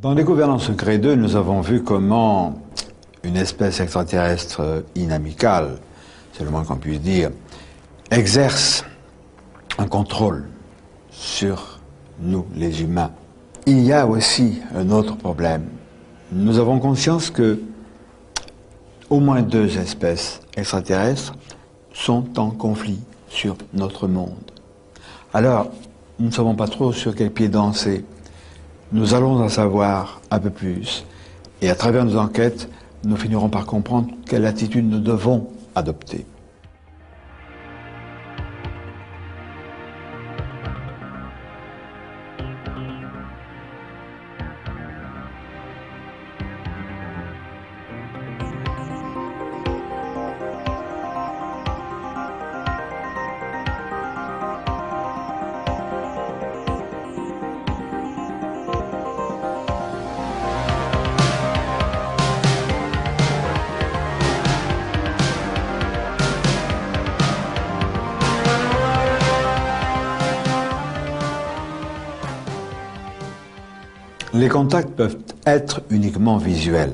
Dans les gouvernants secrets 2, nous avons vu comment une espèce extraterrestre inamicale, c'est le moins qu'on puisse dire, exerce un contrôle sur nous, les humains. Il y a aussi un autre problème. Nous avons conscience que au moins 2 espèces extraterrestres sont en conflit sur notre monde. Alors, nous ne savons pas trop sur quel pied danser. Nous allons en savoir un peu plus. Et à travers nos enquêtes, nous finirons par comprendre quelle attitude nous devons adopter. Les contacts peuvent être uniquement visuels.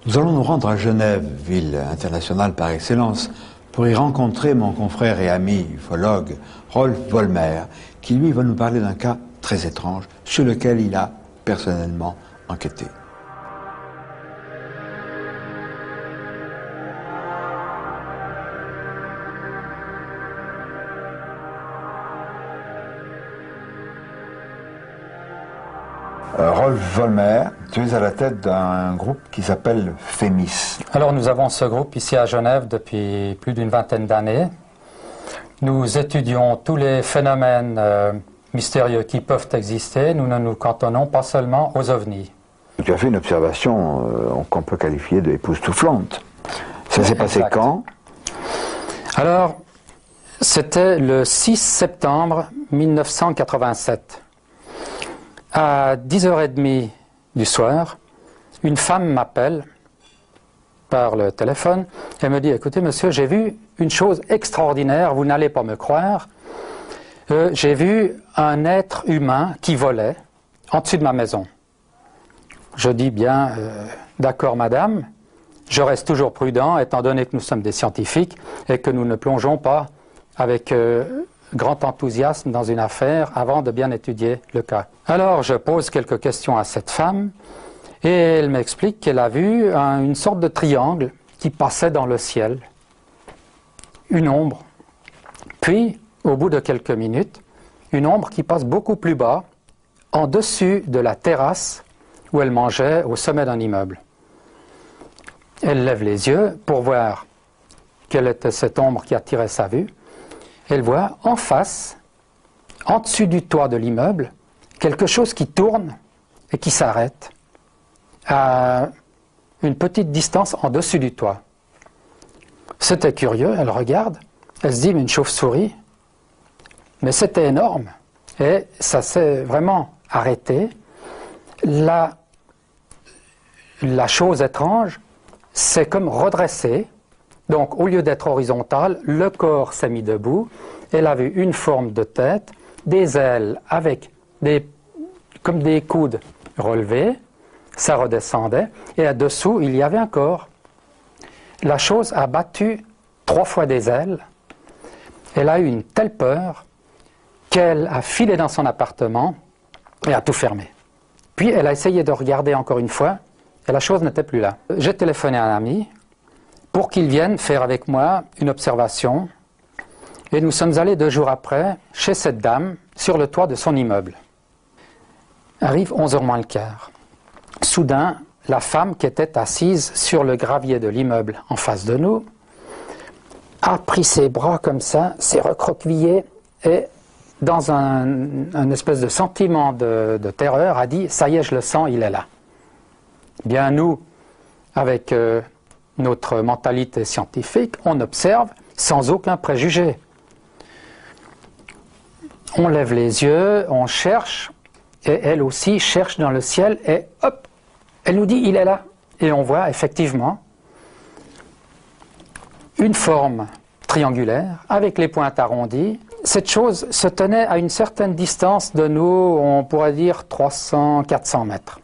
Nous allons nous rendre à Genève, ville internationale par excellence, pour y rencontrer mon confrère et ami ufologue Rolf Vollmer, qui lui va nous parler d'un cas très étrange sur lequel il a personnellement enquêté. Rolf Vollmer, tu es à la tête d'un groupe qui s'appelle FEMIS. Alors nous avons ce groupe ici à Genève depuis plus d'une vingtaine d'années. Nous étudions tous les phénomènes mystérieux qui peuvent exister. Nous ne nous cantonnons pas seulement aux ovnis. Tu as fait une observation qu'on peut qualifier d'époustouflante. Ça s'est passé quand? Alors, c'était le 6 septembre 1987. À 10h30 du soir, une femme m'appelle par le téléphone et me dit « Écoutez monsieur, j'ai vu une chose extraordinaire, vous n'allez pas me croire. J'ai vu un être humain qui volait en dessus de ma maison. » Je dis « Bien, d'accord madame, je reste toujours prudent étant donné que nous sommes des scientifiques et que nous ne plongeons pas avec grand enthousiasme dans une affaire avant de bien étudier le cas. » Alors je pose quelques questions à cette femme et elle m'explique qu'elle a vu une sorte de triangle qui passait dans le ciel, une ombre. Puis, au bout de quelques minutes, une ombre qui passe beaucoup plus bas, en dessus de la terrasse où elle mangeait au sommet d'un immeuble. Elle lève les yeux pour voir quelle était cette ombre qui attirait sa vue. Elle voit en face, en dessus du toit de l'immeuble, quelque chose qui tourne et qui s'arrête à une petite distance en dessus du toit. C'était curieux, elle regarde, elle se dit, mais une chauve-souris, mais c'était énorme. Et ça s'est vraiment arrêté. La chose étrange, c'est comme redressé. Donc, au lieu d'être horizontal, le corps s'est mis debout. Elle avait une forme de tête, des ailes avec comme des coudes relevés. Ça redescendait. Et à-dessous, il y avait un corps. La chose a battu 3 fois des ailes. Elle a eu une telle peur qu'elle a filé dans son appartement et a tout fermé. Puis, elle a essayé de regarder encore une fois et la chose n'était plus là. J'ai téléphoné à un ami pour qu'il vienne faire avec moi une observation. Et nous sommes allés 2 jours après chez cette dame sur le toit de son immeuble. Arrive 11h moins le quart. Soudain, la femme qui était assise sur le gravier de l'immeuble en face de nous a pris ses bras comme ça, s'est recroquevillée et dans un espèce de sentiment de terreur a dit « ça y est, je le sens, il est là ». Bien nous, avec notre mentalité scientifique, on observe sans aucun préjugé. On lève les yeux, on cherche, et elle aussi cherche dans le ciel, et hop, elle nous dit, il est là. Et on voit effectivement une forme triangulaire, avec les pointes arrondies. Cette chose se tenait à une certaine distance de nous, on pourrait dire 300-400 mètres.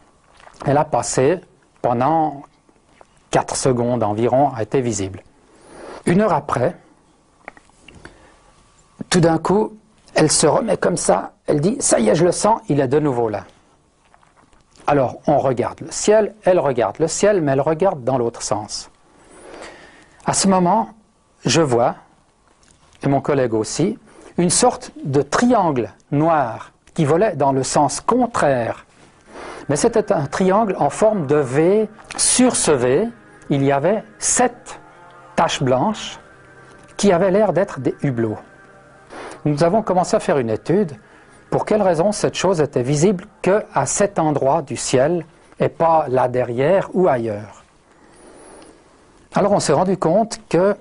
Elle a passé pendant 4 secondes environ, a été visible. 1 heure après, tout d'un coup, elle se remet comme ça, elle dit « ça y est, je le sens, il est de nouveau là ». Alors, on regarde le ciel, elle regarde le ciel, mais elle regarde dans l'autre sens. À ce moment, je vois, et mon collègue aussi, une sorte de triangle noir qui volait dans le sens contraire. Mais c'était un triangle en forme de V. Sur ce V, il y avait 7 taches blanches qui avaient l'air d'être des hublots. Nous avons commencé à faire une étude. Pour quelle raison cette chose était visible qu'à cet endroit du ciel et pas là derrière ou ailleurs? Alors on s'est rendu compte que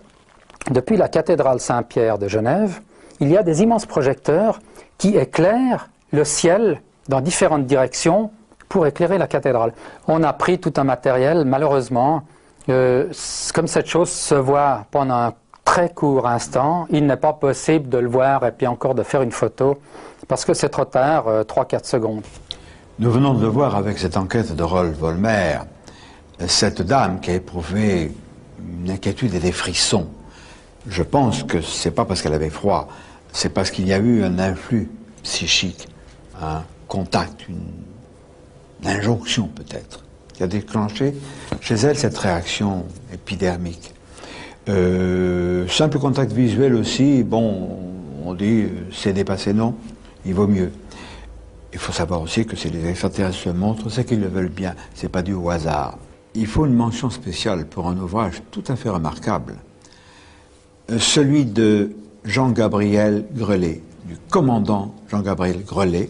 depuis la cathédrale Saint-Pierre de Genève, il y a des immenses projecteurs qui éclairent le ciel dans différentes directions pour éclairer la cathédrale. On a pris tout un matériel, malheureusement, comme cette chose se voit pendant un très court instant, il n'est pas possible de le voir et puis encore de faire une photo, parce que c'est trop tard, 3-4 secondes. Nous venons de le voir avec cette enquête de Rolf Vollmer, cette dame qui a éprouvé une inquiétude et des frissons. Je pense que c'est pas parce qu'elle avait froid, c'est parce qu'il y a eu un influx psychique, un contact, une injonction peut-être, qui a déclenché chez elle cette réaction épidermique. Simple contact visuel aussi, bon, on dit c'est dépassé, non, il vaut mieux. Il faut savoir aussi que si les extraterrestres se montrent, c'est qu'ils le veulent bien, c'est pas dû au hasard. Il faut une mention spéciale pour un ouvrage tout à fait remarquable, celui de Jean-Gabriel Grelet, du commandant Jean-Gabriel Grelet,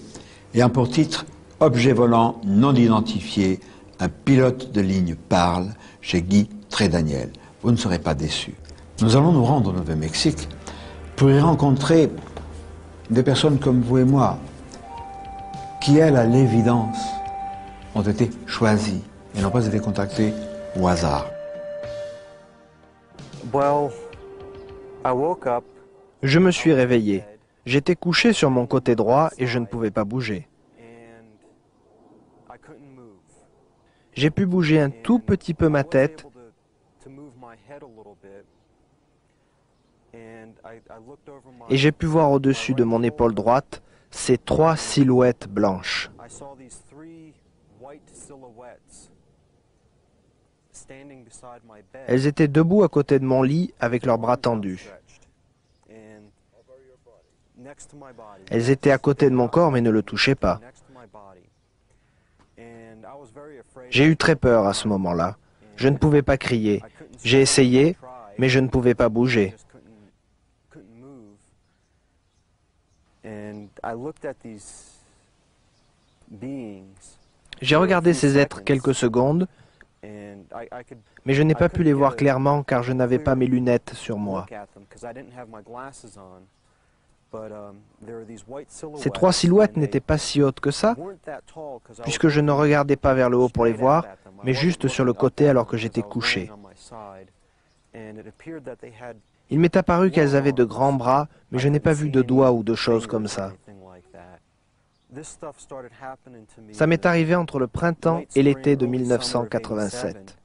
ayant pour titre « Objet volant non identifié, un pilote de ligne parle » chez Guy Trédaniel. Vous ne serez pas déçus. Nous allons nous rendre au Nouveau-Mexique pour y rencontrer des personnes comme vous et moi, qui, elles, à l'évidence, ont été choisies et n'ont pas été contactées au hasard. Je me suis réveillé. J'étais couché sur mon côté droit et je ne pouvais pas bouger. J'ai pu bouger un tout petit peu ma tête et j'ai pu voir au-dessus de mon épaule droite ces 3 silhouettes blanches. Elles étaient debout à côté de mon lit avec leurs bras tendus. Elles étaient à côté de mon corps mais ne le touchaient pas. J'ai eu très peur à ce moment-là. Je ne pouvais pas crier. J'ai essayé, mais je ne pouvais pas bouger. J'ai regardé ces êtres quelques secondes, mais je n'ai pas pu les voir clairement car je n'avais pas mes lunettes sur moi. Ces 3 silhouettes n'étaient pas si hautes que ça, puisque je ne regardais pas vers le haut pour les voir, mais juste sur le côté alors que j'étais couché. Il m'est apparu qu'elles avaient de grands bras, mais je n'ai pas vu de doigts ou de choses comme ça. Ça m'est arrivé entre le printemps et l'été de 1987.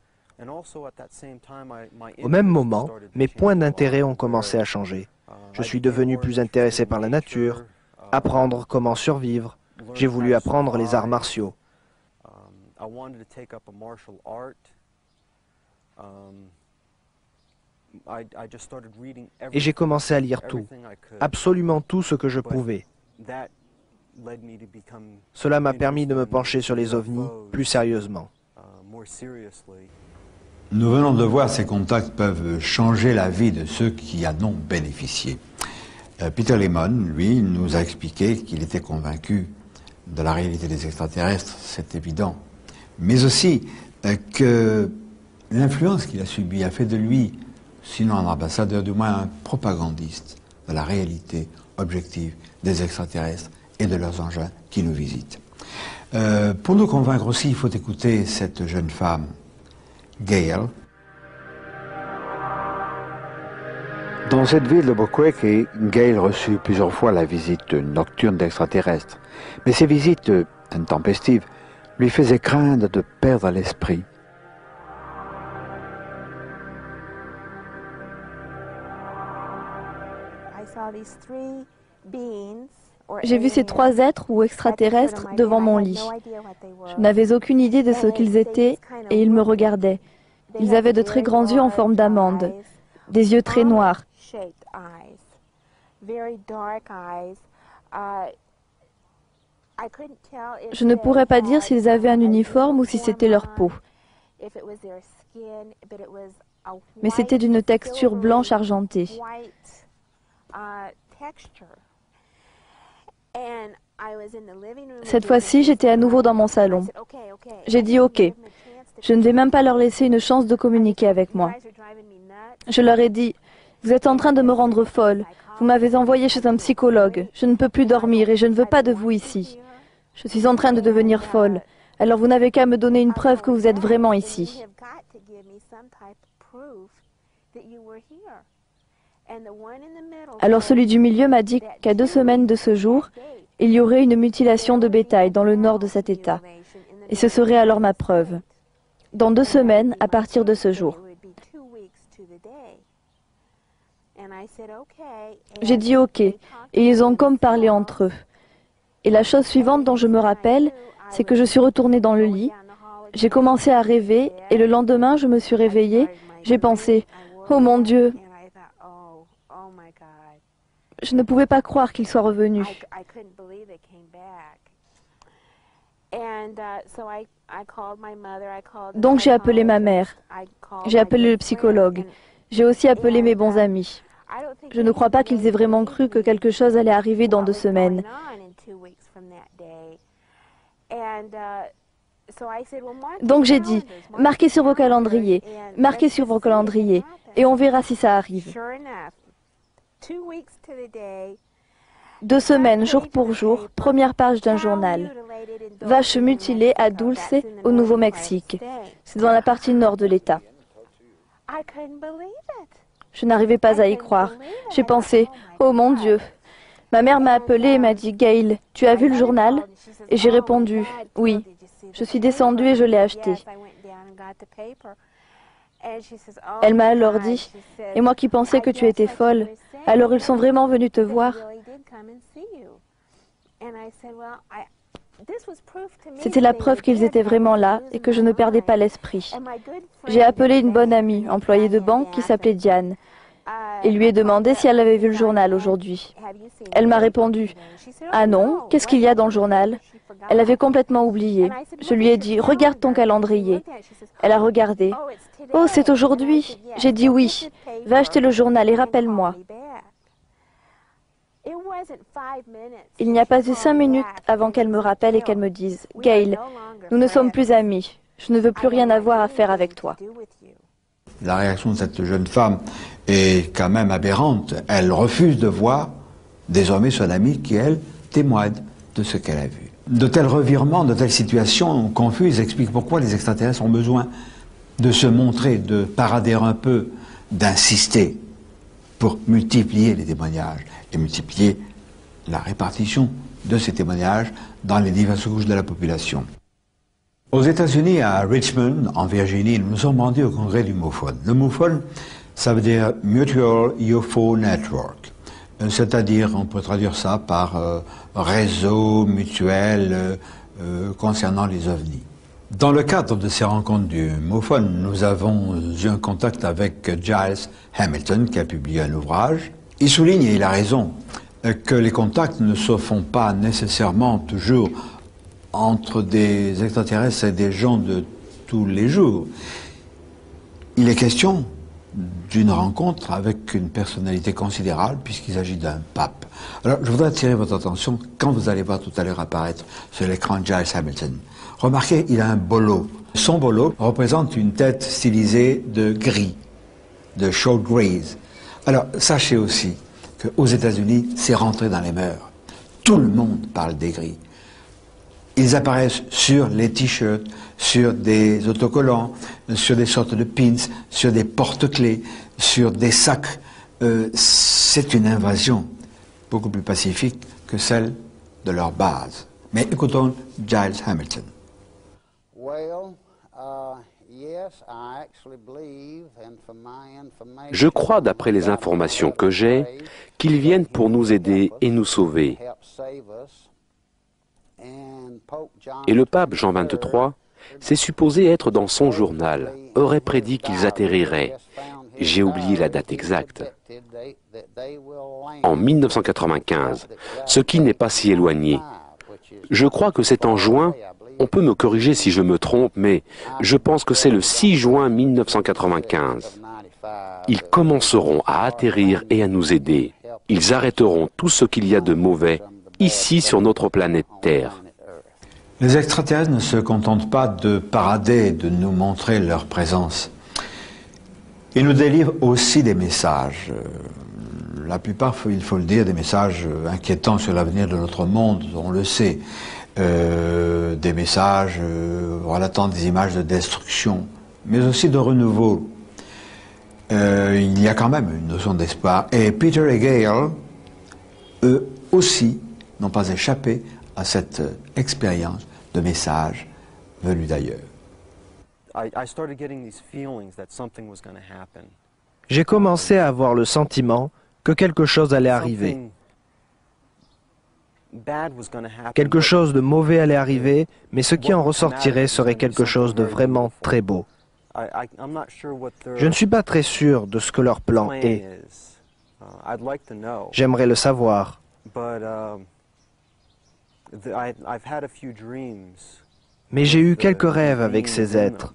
Au même moment, mes points d'intérêt ont commencé à changer. Je suis devenu plus intéressé par la nature, apprendre comment survivre. J'ai voulu apprendre les arts martiaux. Et j'ai commencé à lire tout, absolument tout ce que je pouvais. Cela m'a permis de me pencher sur les ovnis plus sérieusement. Nous venons de voir ces contacts peuvent changer la vie de ceux qui en ont bénéficié. Peter Lemon, lui, nous a expliqué qu'il était convaincu de la réalité des extraterrestres, c'est évident, mais aussi que l'influence qu'il a subie a fait de lui, sinon un ambassadeur, du moins un propagandiste de la réalité objective des extraterrestres et de leurs engins qui nous visitent. Pour nous convaincre aussi, il faut écouter cette jeune femme, Gail. Dans cette ville de Albuquerque, Gail reçut plusieurs fois la visite nocturne d'extraterrestres. Mais ces visites intempestives lui faisait craindre de perdre l'esprit. J'ai vu ces 3 êtres ou extraterrestres devant mon lit. Je n'avais aucune idée de ce qu'ils étaient et ils me regardaient. Ils avaient de très grands yeux en forme d'amande, des yeux très noirs. Je ne pourrais pas dire s'ils avaient un uniforme ou si c'était leur peau. Mais c'était d'une texture blanche argentée. Cette fois-ci, j'étais à nouveau dans mon salon. J'ai dit OK. Je ne vais même pas leur laisser une chance de communiquer avec moi. Je leur ai dit, vous êtes en train de me rendre folle. Vous m'avez envoyé chez un psychologue. Je ne peux plus dormir et je ne veux pas de vous ici. Je suis en train de devenir folle. Alors vous n'avez qu'à me donner une preuve que vous êtes vraiment ici. Alors celui du milieu m'a dit qu'à 2 semaines de ce jour, il y aurait une mutilation de bétail dans le nord de cet État. Et ce serait alors ma preuve. Dans 2 semaines, à partir de ce jour. J'ai dit OK, et ils ont comme parlé entre eux. Et la chose suivante dont je me rappelle, c'est que je suis retournée dans le lit, j'ai commencé à rêver, et le lendemain, je me suis réveillée, j'ai pensé, oh mon Dieu, je ne pouvais pas croire qu'ils soient revenus. Donc j'ai appelé ma mère, j'ai appelé le psychologue, j'ai aussi appelé mes bons amis. Je ne crois pas qu'ils aient vraiment cru que quelque chose allait arriver dans 2 semaines. Donc j'ai dit, marquez sur vos calendriers, marquez sur vos calendriers, et on verra si ça arrive. 2 semaines, jour pour jour, première page d'un journal. Vache mutilée à Dulce, au Nouveau-Mexique. C'est dans la partie nord de l'État. Je n'arrivais pas à y croire. J'ai pensé, oh mon Dieu. Ma mère m'a appelée et m'a dit, Gail, tu as vu le journal? Et j'ai répondu, oui. Je suis descendue et je l'ai acheté. Elle m'a alors dit, et moi qui pensais que tu étais folle, alors ils sont vraiment venus te voir? C'était la preuve qu'ils étaient vraiment là et que je ne perdais pas l'esprit. J'ai appelé une bonne amie, employée de banque, qui s'appelait Diane, et lui ai demandé si elle avait vu le journal aujourd'hui. Elle m'a répondu, « Ah non, qu'est-ce qu'il y a dans le journal ?» Elle avait complètement oublié. Je lui ai dit, « Regarde ton calendrier. » Elle a regardé. « Oh, c'est aujourd'hui !» J'ai dit oui. « Va acheter le journal et rappelle-moi. » Il n'y a pas eu 5 minutes avant qu'elle me rappelle et qu'elle me dise, « Gail, nous ne sommes plus amis. Je ne veux plus rien avoir à faire avec toi. » La réaction de cette jeune femme est quand même aberrante. Elle refuse de voir désormais son amie qui, elle, témoigne de ce qu'elle a vu. De tels revirements, de telles situations confuses expliquent pourquoi les extraterrestres ont besoin de se montrer, de parader un peu, d'insister pour multiplier les témoignages et multiplier la répartition de ces témoignages dans les diverses couches de la population. Aux États-Unis, à Richmond, en Virginie, nous nous sommes rendus au congrès du MUFON. Le MUFON, ça veut dire Mutual UFO Network. C'est-à-dire, on peut traduire ça par réseau mutuel concernant les ovnis. Dans le cadre de ces rencontres du MUFON, nous avons eu un contact avec Giles Hamilton, qui a publié un ouvrage. Il souligne, et il a raison, que les contacts ne se font pas nécessairement toujours entre des extraterrestres et des gens de tous les jours. Il est question d'une rencontre avec une personnalité considérable puisqu'il s'agit d'un pape. Alors, je voudrais attirer votre attention quand vous allez voir tout à l'heure apparaître sur l'écran Giles Hamilton. Remarquez, il a un bolo. Son bolo représente une tête stylisée de gris, de short grays. Alors, sachez aussi qu'aux États-Unis, c'est rentré dans les mœurs. Tout le monde parle des gris. Ils apparaissent sur les t-shirts, sur des autocollants, sur des sortes de pins, sur des porte-clés, sur des sacs. C'est une invasion beaucoup plus pacifique que celle de leur base. Mais écoutons Giles Hamilton. Je crois, d'après les informations que j'ai, qu'ils viennent pour nous aider et nous sauver. Et le pape Jean XXIII, c'est supposé être dans son journal, aurait prédit qu'ils atterriraient. J'ai oublié la date exacte. En 1995, ce qui n'est pas si éloigné. Je crois que c'est en juin, on peut me corriger si je me trompe, mais je pense que c'est le 6 juin 1995. Ils commenceront à atterrir et à nous aider. Ils arrêteront tout ce qu'il y a de mauvais ici sur notre planète Terre. Les extraterrestres ne se contentent pas de parader, de nous montrer leur présence. Ils nous délivrent aussi des messages. La plupart, il faut le dire, des messages inquiétants sur l'avenir de notre monde, on le sait. Des messages relatant des images de destruction, mais aussi de renouveau. Il y a quand même une notion d'espoir. Et Peter et Gail, eux aussi, n'ont pas échappé à cette expérience de messages venus d'ailleurs. J'ai commencé à avoir le sentiment que quelque chose allait arriver. Quelque chose de mauvais allait arriver, mais ce qui en ressortirait serait quelque chose de vraiment très beau. Je ne suis pas très sûr de ce que leur plan est. J'aimerais le savoir. Mais j'ai eu quelques rêves avec ces êtres.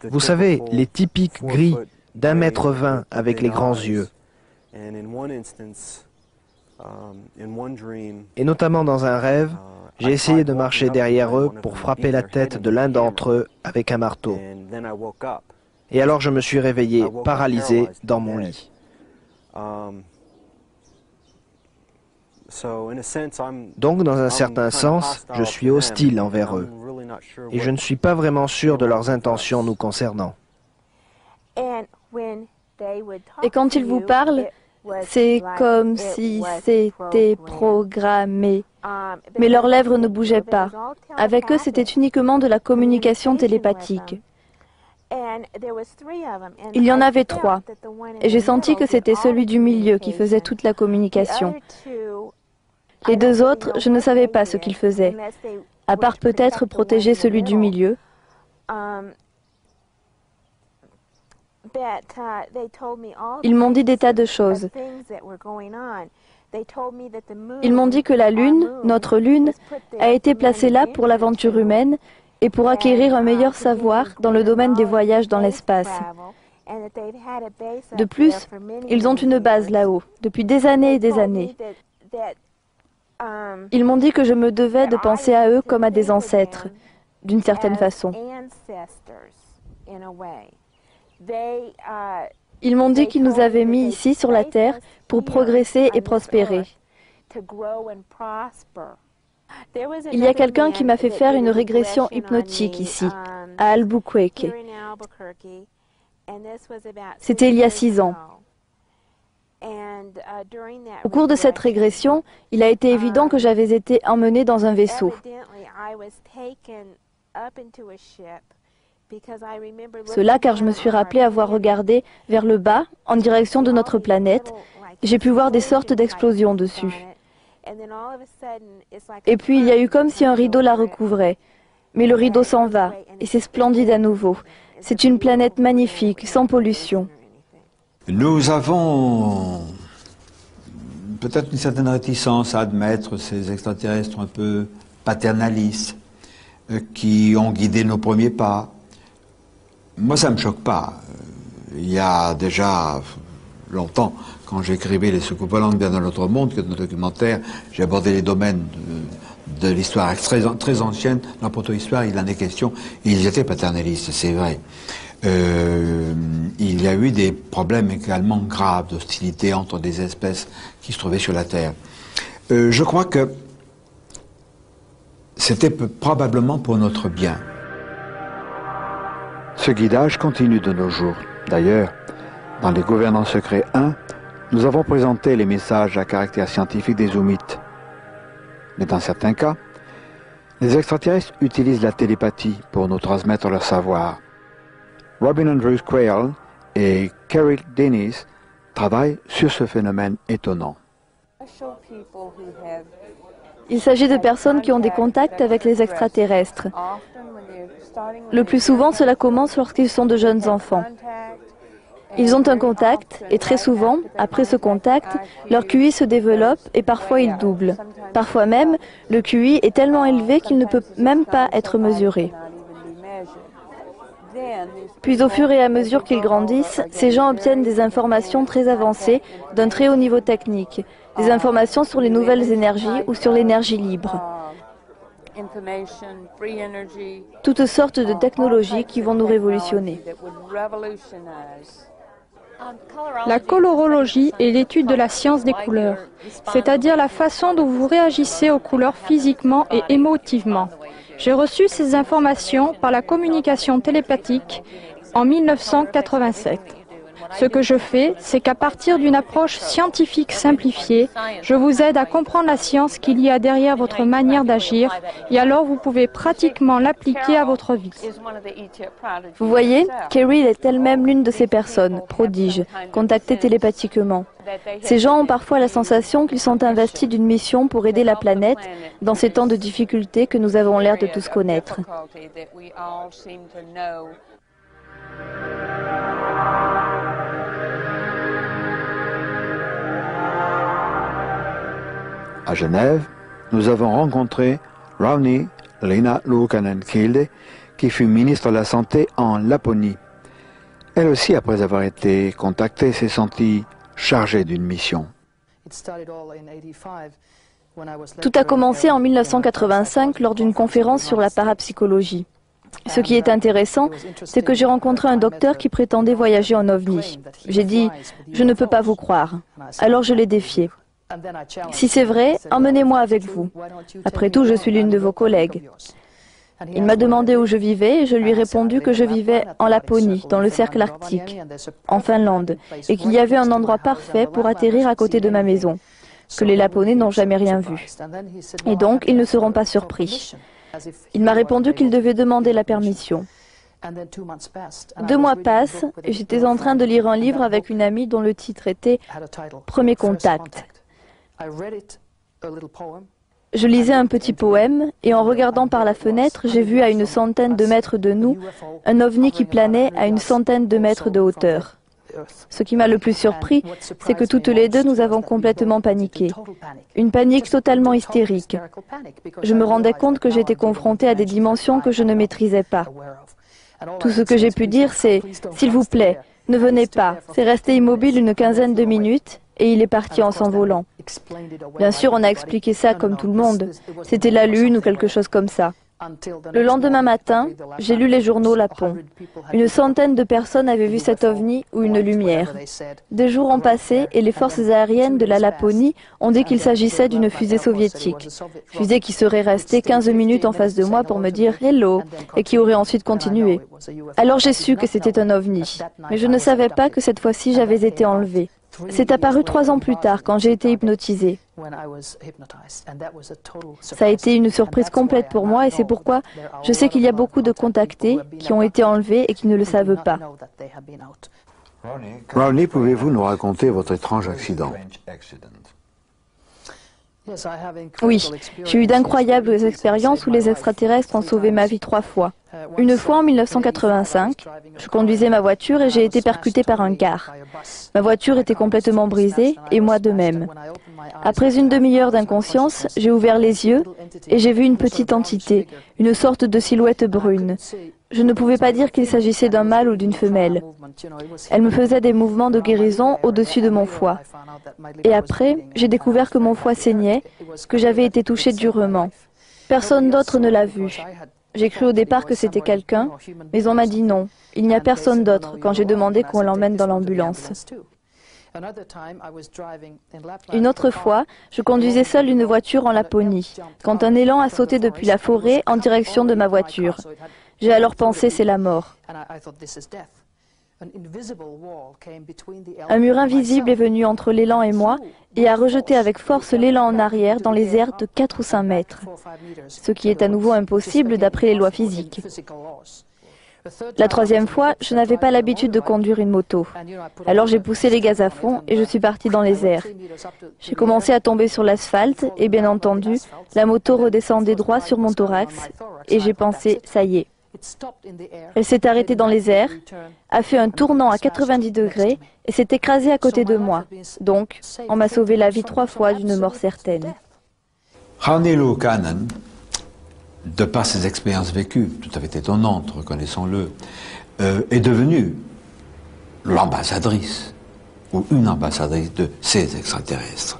Vous savez, les typiques gris d'1,20 m avec les grands yeux. Et notamment dans un rêve, j'ai essayé de marcher derrière eux pour frapper la tête de l'un d'entre eux avec un marteau. Et alors je me suis réveillé, paralysé, dans mon lit. Donc, dans un certain sens, je suis hostile envers eux. Et je ne suis pas vraiment sûr de leurs intentions nous concernant. Et quand ils vous parlent, c'est comme si c'était programmé. Mais leurs lèvres ne bougeaient pas. Avec eux, c'était uniquement de la communication télépathique. Il y en avait 3. Et j'ai senti que c'était celui du milieu qui faisait toute la communication. Les 2 autres, je ne savais pas ce qu'ils faisaient, à part peut-être protéger celui du milieu. Ils m'ont dit des tas de choses. Ils m'ont dit que la Lune, notre Lune, a été placée là pour l'aventure humaine et pour acquérir un meilleur savoir dans le domaine des voyages dans l'espace. De plus, ils ont une base là-haut, depuis des années et des années. Ils m'ont dit que je me devais de penser à eux comme à des ancêtres, d'une certaine façon. Ils m'ont dit qu'ils nous avaient mis ici sur la Terre pour progresser et prospérer. Il y a quelqu'un qui m'a fait faire une régression hypnotique ici, à Albuquerque. C'était il y a 6 ans. Au cours de cette régression, il a été évident que j'avais été emmenée dans un vaisseau. Cela car je me suis rappelé avoir regardé vers le bas, en direction de notre planète. J'ai pu voir des sortes d'explosions dessus. Et puis il y a eu comme si un rideau la recouvrait. Mais le rideau s'en va, et c'est splendide à nouveau. C'est une planète magnifique, sans pollution. Nous avons peut-être une certaine réticence à admettre ces extraterrestres un peu paternalistes qui ont guidé nos premiers pas. Moi, ça ne me choque pas. Il y a déjà longtemps, quand j'écrivais Les soucoupes volantes bien dans notre monde, que dans le documentaire, j'ai abordé les domaines de l'histoire très ancienne, dans la proto-histoire, il en est question, et ils étaient paternalistes, c'est vrai. Il y a eu des problèmes également graves d'hostilité entre des espèces qui se trouvaient sur la Terre. Je crois que c'était probablement pour notre bien. Ce guidage continue de nos jours. D'ailleurs, dans les Gouvernants secrets 1, nous avons présenté les messages à caractère scientifique des Oummites. Mais dans certains cas, Les extraterrestres utilisent la télépathie pour nous transmettre leur savoir. Robin Andrews Quayle et Carol Dennis travaillent sur ce phénomène étonnant. Il s'agit de personnes qui ont des contacts avec les extraterrestres. Le plus souvent, cela commence lorsqu'ils sont de jeunes enfants. Ils ont un contact et très souvent, après ce contact, leur QI se développe et parfois il double. Parfois même, le QI est tellement élevé qu'il ne peut même pas être mesuré. Puis au fur et à mesure qu'ils grandissent, ces gens obtiennent des informations très avancées d'un très haut niveau technique, des informations sur les nouvelles énergies ou sur l'énergie libre. Toutes sortes de technologies qui vont nous révolutionner. La colorologie est l'étude de la science des couleurs, c'est-à-dire la façon dont vous réagissez aux couleurs physiquement et émotivement. J'ai reçu ces informations par la communication télépathique en 1987. Ce que je fais, c'est qu'à partir d'une approche scientifique simplifiée, je vous aide à comprendre la science qu'il y a derrière votre manière d'agir et alors vous pouvez pratiquement l'appliquer à votre vie. Vous voyez, Carol est elle-même l'une de ces personnes, prodiges, contactées télépathiquement. Ces gens ont parfois la sensation qu'ils sont investis d'une mission pour aider la planète dans ces temps de difficultés que nous avons l'air de tous connaître. À Genève, nous avons rencontré Rauni Lina Luukkanen-Kilde, qui fut ministre de la Santé en Laponie. Elle aussi, après avoir été contactée, s'est sentie chargée d'une mission. Tout a commencé en 1985 lors d'une conférence sur la parapsychologie. Ce qui est intéressant, c'est que j'ai rencontré un docteur qui prétendait voyager en ovni. J'ai dit « Je ne peux pas vous croire ». Alors je l'ai défié. Si c'est vrai, emmenez-moi avec vous. Après tout, je suis l'une de vos collègues. Il m'a demandé où je vivais et je lui ai répondu que je vivais en Laponie, dans le cercle arctique, en Finlande, et qu'il y avait un endroit parfait pour atterrir à côté de ma maison, que les Laponais n'ont jamais rien vu. Et donc, ils ne seront pas surpris. Il m'a répondu qu'il devait demander la permission. 2 mois passent et j'étais en train de lire un livre avec une amie dont le titre était « Premier contact ». Je lisais un petit poème et en regardant par la fenêtre, j'ai vu à une centaine de mètres de nous un ovni qui planait à une centaine de mètres de hauteur. Ce qui m'a le plus surpris, c'est que toutes les deux nous avons complètement paniqué. Une panique totalement hystérique. Je me rendais compte que j'étais confrontée à des dimensions que je ne maîtrisais pas. Tout ce que j'ai pu dire, c'est « S'il vous plaît, ne venez pas ». C'est resté immobile une quinzaine de minutes et il est parti en s'envolant. Bien sûr, on a expliqué ça comme tout le monde. C'était la lune ou quelque chose comme ça. Le lendemain matin, j'ai lu les journaux Lapon. Une centaine de personnes avaient vu cet ovni ou une lumière. Des jours ont passé et les forces aériennes de la Laponie ont dit qu'il s'agissait d'une fusée soviétique. Fusée qui serait restée 15 minutes en face de moi pour me dire « hello » et qui aurait ensuite continué. Alors j'ai su que c'était un ovni. Mais je ne savais pas que cette fois-ci j'avais été enlevée. C'est apparu 3 ans plus tard quand j'ai été hypnotisée. Ça a été une surprise complète pour moi et c'est pourquoi je sais qu'il y a beaucoup de contactés qui ont été enlevés et qui ne le savent pas. Rauni, pouvez-vous nous raconter votre étrange accident? Oui, j'ai eu d'incroyables expériences où les extraterrestres ont sauvé ma vie 3 fois. Une fois en 1985, je conduisais ma voiture et j'ai été percutée par un car. Ma voiture était complètement brisée et moi de même. Après une demi-heure d'inconscience, j'ai ouvert les yeux et j'ai vu une petite entité, une sorte de silhouette brune. Je ne pouvais pas dire qu'il s'agissait d'un mâle ou d'une femelle. Elle me faisait des mouvements de guérison au-dessus de mon foie. Et après, j'ai découvert que mon foie saignait, que j'avais été touchée durement. Personne d'autre ne l'a vu. J'ai cru au départ que c'était quelqu'un, mais on m'a dit non. Il n'y a personne d'autre quand j'ai demandé qu'on l'emmène dans l'ambulance. Une autre fois, je conduisais seule une voiture en Laponie, quand un élan a sauté depuis la forêt en direction de ma voiture. J'ai alors pensé c'est la mort. Un mur invisible est venu entre l'élan et moi et a rejeté avec force l'élan en arrière dans les airs de 4 ou 5 mètres, ce qui est à nouveau impossible d'après les lois physiques. La troisième fois, je n'avais pas l'habitude de conduire une moto. Alors j'ai poussé les gaz à fond et je suis parti dans les airs. J'ai commencé à tomber sur l'asphalte et bien entendu, la moto redescendait droit sur mon thorax et j'ai pensé, ça y est. Elle s'est arrêtée dans les airs, a fait un tournant à 90 degrés et s'est écrasée à côté de moi. Donc, on m'a sauvé la vie 3 fois d'une mort certaine. Raunilu Cannon, de par ses expériences vécues, tout à fait étonnantes, reconnaissons-le, est devenue l'ambassadrice, ou une ambassadrice de ces extraterrestres.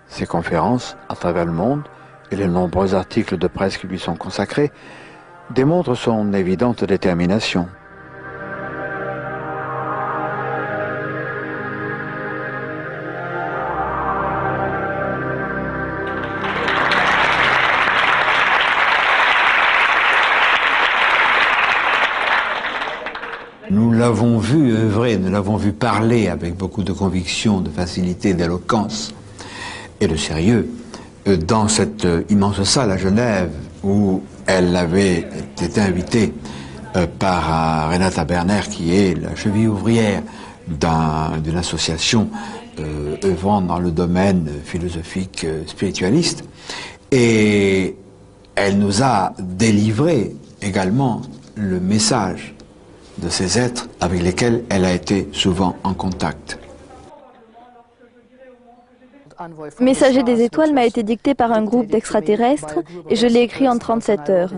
Ses conférences à travers le monde et les nombreux articles de presse qui lui sont consacrés démontrent son évidente détermination. Nous l'avons vu œuvrer, nous l'avons vu parler avec beaucoup de conviction, de facilité, d'éloquence et de sérieux dans cette immense salle à Genève où elle avait été invitée par Renata Berner, qui est la cheville ouvrière d'une association œuvrant dans le domaine philosophique spiritualiste. Et elle nous a délivré également le message de ces êtres avec lesquels elle a été souvent en contact. Messager des étoiles m'a été dicté par un groupe d'extraterrestres et je l'ai écrit en 37 heures.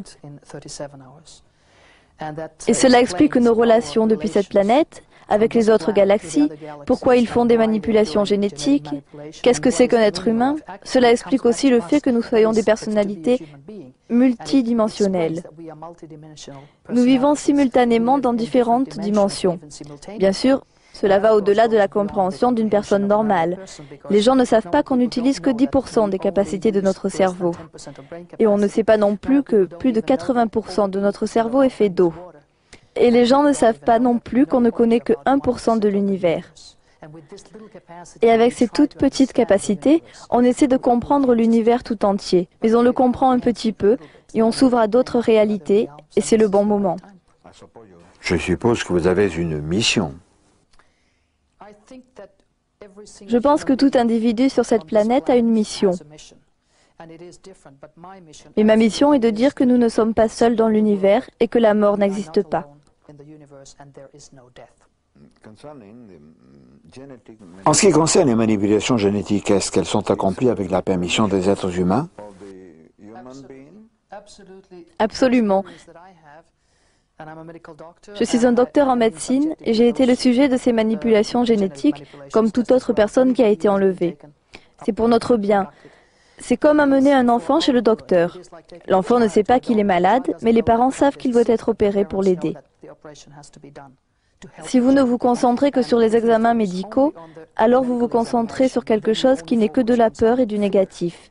Et cela explique nos relations depuis cette planète, avec les autres galaxies, pourquoi ils font des manipulations génétiques, qu'est-ce que c'est qu'un être humain. Cela explique aussi le fait que nous soyons des personnalités multidimensionnelles. Nous vivons simultanément dans différentes dimensions. Bien sûr, cela va au-delà de la compréhension d'une personne normale. Les gens ne savent pas qu'on n'utilise que 10% des capacités de notre cerveau. Et on ne sait pas non plus que plus de 80% de notre cerveau est fait d'eau. Et les gens ne savent pas non plus qu'on ne connaît que 1% de l'univers. Et avec ces toutes petites capacités, on essaie de comprendre l'univers tout entier. Mais on le comprend un petit peu et on s'ouvre à d'autres réalités et c'est le bon moment. Je suppose que vous avez une mission. Je pense que tout individu sur cette planète a une mission. Mais ma mission est de dire que nous ne sommes pas seuls dans l'univers et que la mort n'existe pas. En ce qui concerne les manipulations génétiques, est-ce qu'elles sont accomplies avec la permission des êtres humains? Absolument. Je suis un docteur en médecine et j'ai été le sujet de ces manipulations génétiques comme toute autre personne qui a été enlevée. C'est pour notre bien. C'est comme amener un enfant chez le docteur. L'enfant ne sait pas qu'il est malade, mais les parents savent qu'il doit être opéré pour l'aider. Si vous ne vous concentrez que sur les examens médicaux, alors vous vous concentrez sur quelque chose qui n'est que de la peur et du négatif.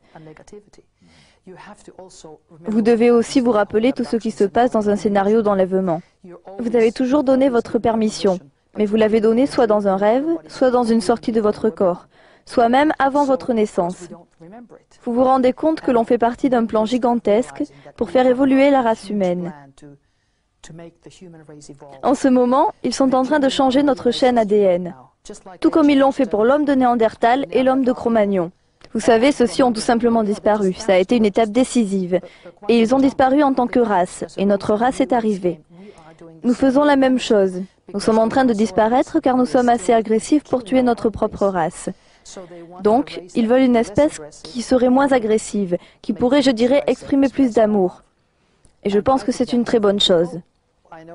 Vous devez aussi vous rappeler tout ce qui se passe dans un scénario d'enlèvement. Vous avez toujours donné votre permission, mais vous l'avez donnée soit dans un rêve, soit dans une sortie de votre corps, soit même avant votre naissance. Vous vous rendez compte que l'on fait partie d'un plan gigantesque pour faire évoluer la race humaine. En ce moment, ils sont en train de changer notre chaîne ADN, tout comme ils l'ont fait pour l'homme de Néandertal et l'homme de Cro-Magnon. Vous savez, ceux-ci ont tout simplement disparu. Ça a été une étape décisive. Et ils ont disparu en tant que race, et notre race est arrivée. Nous faisons la même chose. Nous sommes en train de disparaître car nous sommes assez agressifs pour tuer notre propre race. Donc, ils veulent une espèce qui serait moins agressive, qui pourrait, je dirais, exprimer plus d'amour. Et je pense que c'est une très bonne chose.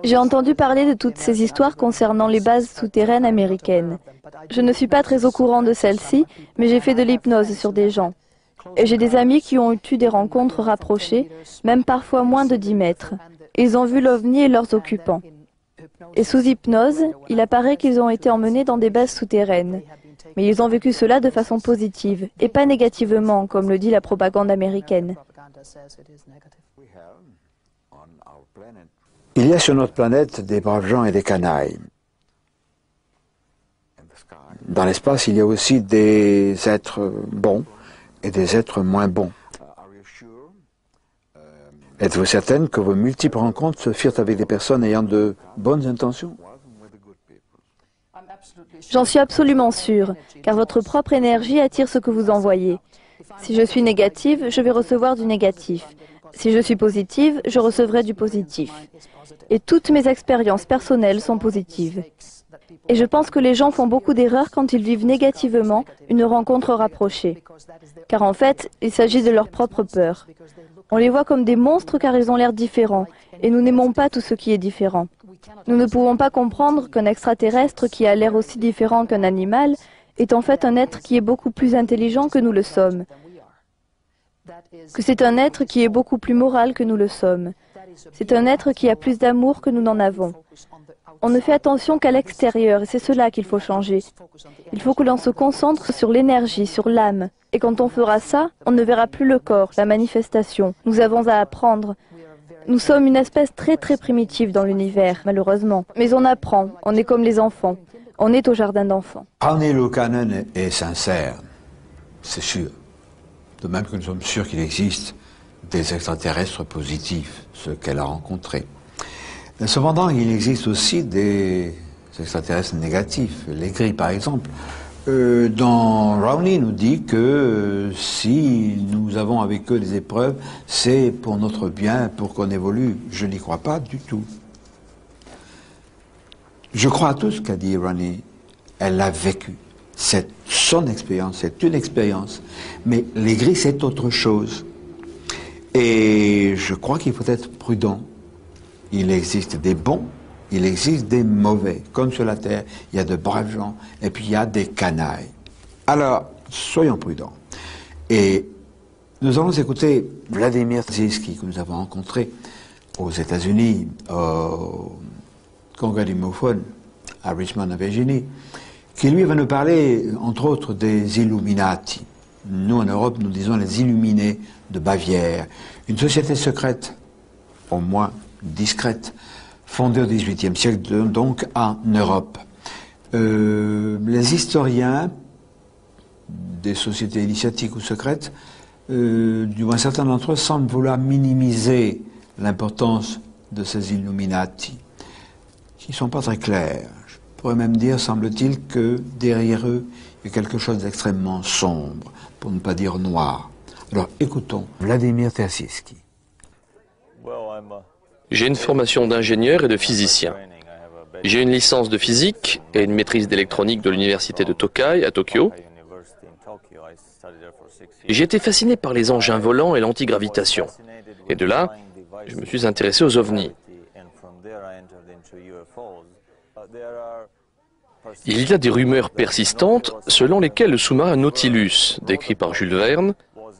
J'ai entendu parler de toutes ces histoires concernant les bases souterraines américaines. Je ne suis pas très au courant de celles-ci, mais j'ai fait de l'hypnose sur des gens. Et j'ai des amis qui ont eu des rencontres rapprochées, même parfois moins de 10 mètres. Ils ont vu l'OVNI et leurs occupants. Et sous hypnose, il apparaît qu'ils ont été emmenés dans des bases souterraines. Mais ils ont vécu cela de façon positive, et pas négativement, comme le dit la propagande américaine. Il y a sur notre planète des braves gens et des canailles. Dans l'espace, il y a aussi des êtres bons et des êtres moins bons. Êtes-vous certaine que vos multiples rencontres se firent avec des personnes ayant de bonnes intentions? J'en suis absolument sûre, car votre propre énergie attire ce que vous envoyez. Si je suis négative, je vais recevoir du négatif. Si je suis positive, je recevrai du positif. Et toutes mes expériences personnelles sont positives. Et je pense que les gens font beaucoup d'erreurs quand ils vivent négativement une rencontre rapprochée. Car en fait, il s'agit de leur propre peur. On les voit comme des monstres car ils ont l'air différents, et nous n'aimons pas tout ce qui est différent. Nous ne pouvons pas comprendre qu'un extraterrestre qui a l'air aussi différent qu'un animal est en fait un être qui est beaucoup plus intelligent que nous le sommes. Que c'est un être qui est beaucoup plus moral que nous le sommes. C'est un être qui a plus d'amour que nous n'en avons. On ne fait attention qu'à l'extérieur et c'est cela qu'il faut changer. Il faut que l'on se concentre sur l'énergie, sur l'âme. Et quand on fera ça, on ne verra plus le corps, la manifestation. Nous avons à apprendre. Nous sommes une espèce très primitive dans l'univers, malheureusement. Mais on apprend, on est comme les enfants. On est au jardin d'enfants. Rani Luukkanen est sincère, c'est sûr. De même que nous sommes sûrs qu'il existe des extraterrestres positifs, ceux qu'elle a rencontrés. Cependant, il existe aussi des extraterrestres négatifs, les gris par exemple. Dans Rani nous dit que si nous avons avec eux des épreuves, c'est pour notre bien, pour qu'on évolue. Je n'y crois pas du tout. Je crois à tout ce qu'a dit Rani. Elle l'a vécu. C'est son expérience, c'est une expérience. Mais les gris, c'est autre chose. Et je crois qu'il faut être prudent. Il existe des bons, il existe des mauvais. Comme sur la Terre, il y a de braves gens, et puis il y a des canailles. Alors, soyons prudents. Et nous allons écouter Vladimir Terziski, que nous avons rencontré aux États-Unis, au Congrès du Mophone, à Richmond, en Virginie, qui lui va nous parler, entre autres, des Illuminati. Nous, en Europe, nous disons les Illuminés de Bavière. Une société secrète, au moins discrète, fondée au XVIIIe siècle, donc en Europe. Les historiens des sociétés initiatiques ou secrètes, du moins certains d'entre eux, semblent vouloir minimiser l'importance de ces Illuminati, qui ne sont pas très clairs. Je pourrais même dire, semble-t-il, que derrière eux, il y a quelque chose d'extrêmement sombre, pour ne pas dire noir. Alors écoutons Vladimir Terziski. J'ai une formation d'ingénieur et de physicien. J'ai une licence de physique et une maîtrise d'électronique de l'université de Tokai à Tokyo. J'ai été fasciné par les engins volants et l'antigravitation. Et de là, je me suis intéressé aux ovnis. Il y a des rumeurs persistantes selon lesquelles le sous-marin Nautilus, décrit par Jules Verne,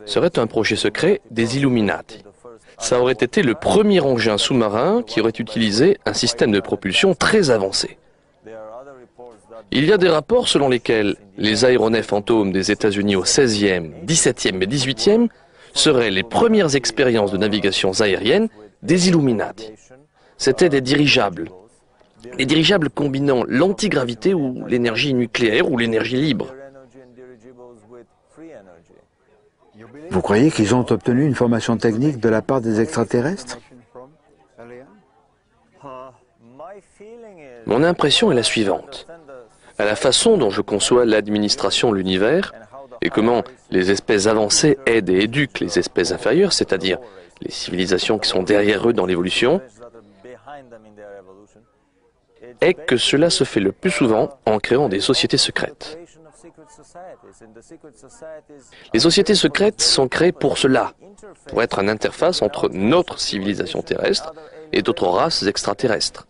serait un projet secret des Illuminati. Ça aurait été le premier engin sous-marin qui aurait utilisé un système de propulsion très avancé. Il y a des rapports selon lesquels les aéronefs fantômes des États-Unis au XVIe, XVIIe et XVIIIe seraient les premières expériences de navigation aérienne des Illuminati. C'étaient des dirigeables. Les dirigeables combinant l'antigravité ou l'énergie nucléaire ou l'énergie libre. Vous croyez qu'ils ont obtenu une formation technique de la part des extraterrestres? Mon impression est la suivante. À la façon dont je conçois l'administration de l'univers et comment les espèces avancées aident et éduquent les espèces inférieures, c'est-à-dire les civilisations qui sont derrière eux dans l'évolution, est que cela se fait le plus souvent en créant des sociétés secrètes. Les sociétés secrètes sont créées pour cela, pour être une interface entre notre civilisation terrestre et d'autres races extraterrestres.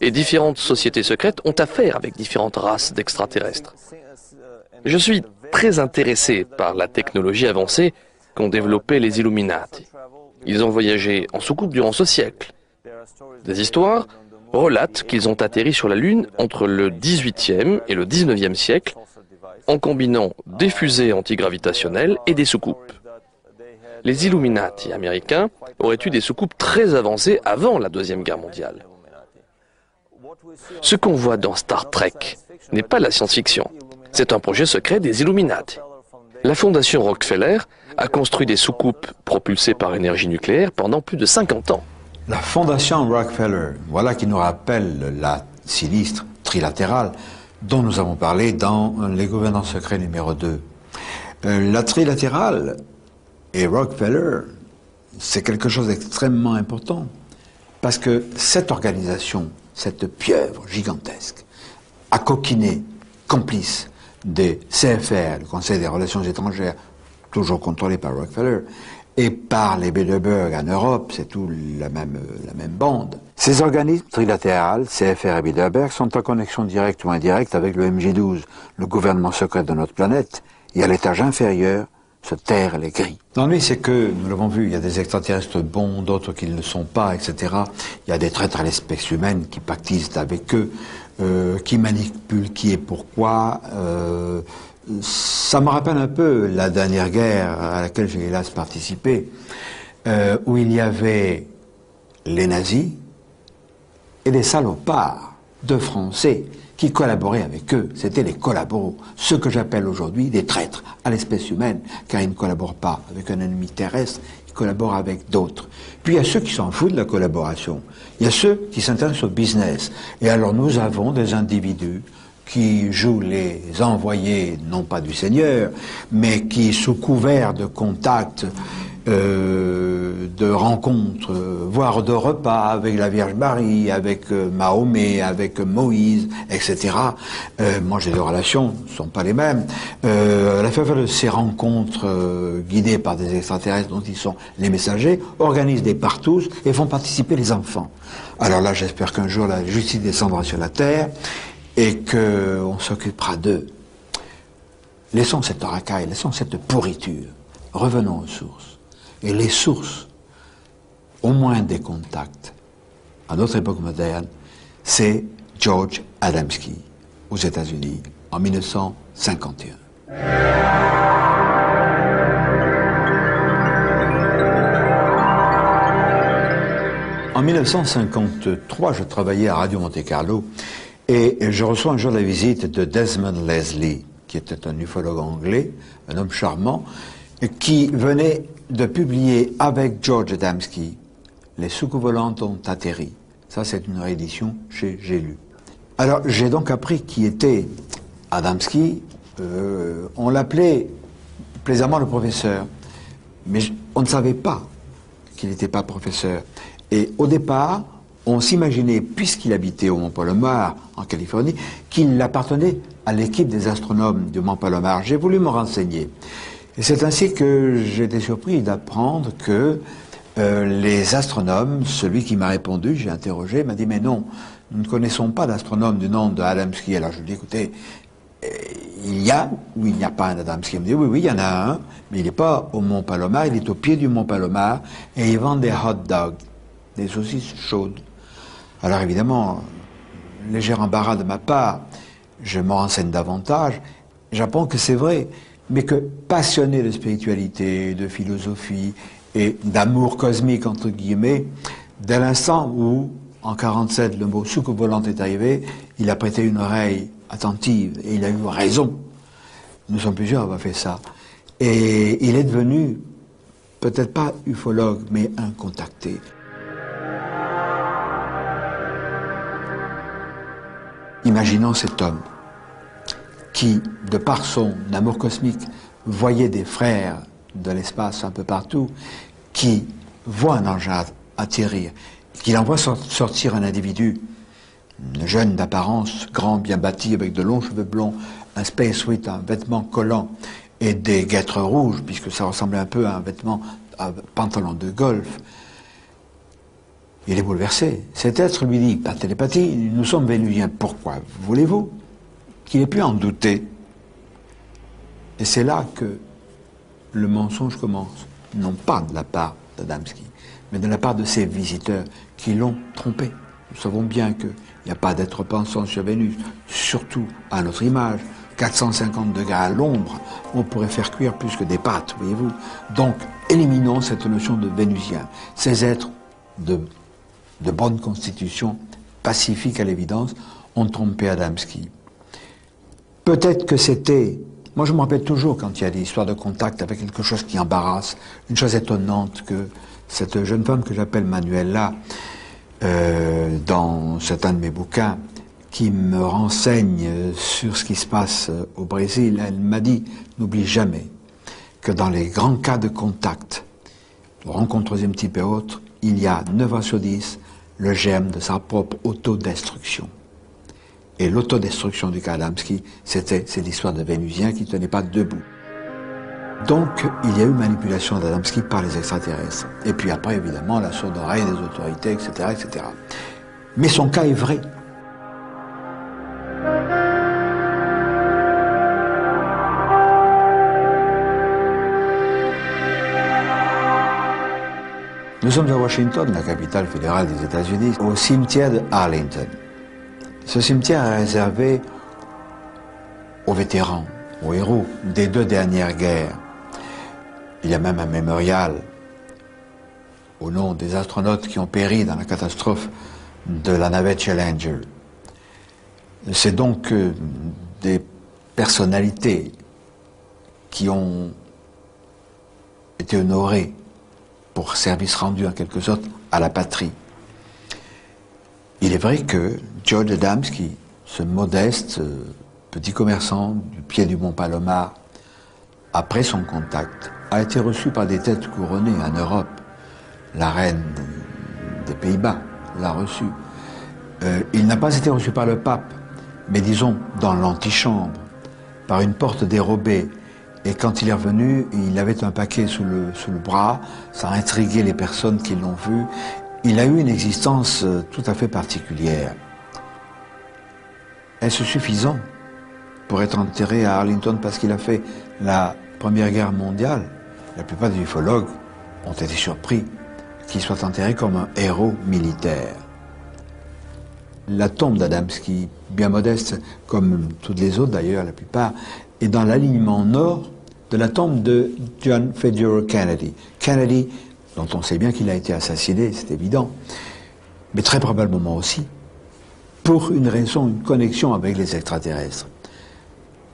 Et différentes sociétés secrètes ont affaire avec différentes races d'extraterrestres. Je suis très intéressé par la technologie avancée qu'ont développée les Illuminati. Ils ont voyagé en soucoupe durant ce siècle. Des histoires relatent qu'ils ont atterri sur la Lune entre le XVIIIe et le XIXe siècle en combinant des fusées antigravitationnelles et des soucoupes. Les Illuminati américains auraient eu des soucoupes très avancées avant la Deuxième Guerre mondiale. Ce qu'on voit dans Star Trek n'est pas la science-fiction. C'est un projet secret des Illuminati. La fondation Rockefeller a construit des soucoupes propulsées par énergie nucléaire pendant plus de 50 ans. La fondation Rockefeller, voilà qui nous rappelle la sinistre trilatérale dont nous avons parlé dans les gouvernements secrets numéro 2. La trilatérale et Rockefeller, c'est quelque chose d'extrêmement important parce que cette organisation, cette pieuvre gigantesque, a coquiné, complice des CFR, le Conseil des Relations étrangères, toujours contrôlé par Rockefeller, et par les Bilderberg en Europe, c'est tout la même bande. Ces organismes trilatéraux, CFR et Bilderberg, sont en connexion directe ou indirecte avec le MJ12, le gouvernement secret de notre planète, et à l'étage inférieur se terrent les gris. L'ennui, c'est que, nous l'avons vu, il y a des extraterrestres bons, d'autres qui ne le sont pas, etc. Il y a des traîtres à l'espèce humaine qui pactisent avec eux, qui manipulent qui et pourquoi. Ça me rappelle un peu la dernière guerre à laquelle j'ai hélas participé, où il y avait les nazis et des salopards de Français qui collaboraient avec eux. C'était les collaboraux, ceux que j'appelle aujourd'hui des traîtres à l'espèce humaine, car ils ne collaborent pas avec un ennemi terrestre, ils collaborent avec d'autres. Puis il y a ceux qui s'en foutent de la collaboration, il y a ceux qui s'intéressent au business. Et alors nous avons des individus qui jouent les envoyés, non pas du Seigneur, mais qui, sous couvert de contacts, de rencontres, voire de repas avec la Vierge Marie, avec Mahomet, avec Moïse, etc. Moi, j'ai des relations, ce ne sont pas les mêmes. À la faveur de ces rencontres guidées par des extraterrestres dont ils sont les messagers, organisent des partous et font participer les enfants. Alors là, j'espère qu'un jour, la justice descendra sur la terre et qu'on s'occupera d'eux. Laissons cette racaille, laissons cette pourriture. Revenons aux sources. Et les sources, au moins des contacts, à notre époque moderne, c'est George Adamski, aux États-Unis, en 1951. En 1953, je travaillais à Radio Monte-Carlo et je reçois un jour la visite de Desmond Leslie, qui était un ufologue anglais, un homme charmant, qui venait de publier avec George Adamski « Les soucoupes volantes ont atterri ». Ça, c'est une réédition chez J'ai lu. Alors, j'ai donc appris qui était Adamski. On l'appelait plaisamment le professeur, mais on ne savait pas qu'il n'était pas professeur. Et au départ, on s'imaginait, puisqu'il habitait au Mont Palomar, en Californie, qu'il appartenait à l'équipe des astronomes du Mont Palomar. J'ai voulu me renseigner. Et c'est ainsi que j'ai été surpris d'apprendre que les astronomes, celui qui m'a répondu, j'ai interrogé, m'a dit « Mais non, nous ne connaissons pas d'astronome du nom de Adamski ». Alors je lui ai dit « Écoutez, il y a ou il n'y a pas un Adamski ?» Il me dit « Oui, oui, il y en a un, mais il n'est pas au Mont Palomar, il est au pied du Mont Palomar et il vend des hot dogs, des saucisses chaudes. » Alors évidemment, léger embarras de ma part, je me renseigne davantage, j'apprends que c'est vrai, mais que passionné de spiritualité, de philosophie et d'amour cosmique, entre guillemets, dès l'instant où, en 1947, le mot soucoupe volante est arrivé, il a prêté une oreille attentive et il a eu raison. Nous sommes plusieurs à avoir fait ça. Et il est devenu, peut-être pas ufologue, mais un contacté. Imaginons cet homme qui, de par son amour cosmique, voyait des frères de l'espace un peu partout, qui voit un engin atterrir, qu'il envoie sortir un individu, jeune d'apparence, grand, bien bâti, avec de longs cheveux blonds, un spacesuit, un vêtement collant, et des guêtres rouges, puisque ça ressemblait un peu à un vêtement, à un pantalon de golf. Il est bouleversé. Cet être lui dit, par télépathie, nous sommes vénusiens. Pourquoi voulez-vous qu'il ait pu en douter? Et c'est là que le mensonge commence. Non pas de la part d'Adamski, mais de la part de ses visiteurs qui l'ont trompé. Nous savons bien qu'il n'y a pas d'être pensant sur Vénus, surtout à notre image. 450 degrés à l'ombre, on pourrait faire cuire plus que des pâtes, voyez-vous. Donc, éliminons cette notion de vénusien. Ces êtres de bonne constitution pacifiques à l'évidence, ont trompé Adamski. Peut-être que c'était... Moi, je me rappelle toujours quand il y a des histoires de contact avec quelque chose qui embarrasse, une chose étonnante que cette jeune femme que j'appelle Manuela, dans certains de mes bouquins, qui me renseigne sur ce qui se passe au Brésil, elle m'a dit, n'oublie jamais que dans les grands cas de contact, de rencontres troisième type et autres, il y a 9 ans sur 10 le germe de sa propre autodestruction. Et l'autodestruction du cas Adamski, c'est l'histoire de Vénusien qui ne tenait pas debout. Donc, il y a eu manipulation d'Adamski par les extraterrestres. Et puis après, évidemment, la sourde oreille des autorités, etc., etc. Mais son cas est vrai. Nous sommes à Washington, la capitale fédérale des États-Unis, au cimetière de Arlington. Ce cimetière est réservé aux vétérans, aux héros des 2 dernières guerres. Il y a même un mémorial au nom des astronautes qui ont péri dans la catastrophe de la navette Challenger. C'est donc des personnalités qui ont été honorées pour service rendu en quelque sorte à la patrie. Il est vrai que George Adamski, ce modeste petit commerçant du pied du mont Palomar, après son contact, a été reçu par des têtes couronnées en Europe. La reine des Pays-Bas l'a reçu. Il n'a pas été reçu par le pape, mais disons dans l'antichambre, par une porte dérobée. Et quand il est revenu, il avait un paquet sous le bras, ça a intrigué les personnes qui l'ont vu. Il a eu une existence tout à fait particulière. Est-ce suffisant pour être enterré à Arlington parce qu'il a fait la Première Guerre mondiale? La plupart des ufologues ont été surpris qu'il soit enterré comme un héros militaire. La tombe d'Adamski, bien modeste, comme toutes les autres d'ailleurs, la plupart, est dans l'alignement nord de la tombe de John Fitzgerald Kennedy. Kennedy, dont on sait bien qu'il a été assassiné, c'est évident, mais très probablement aussi pour une raison, une connexion avec les extraterrestres.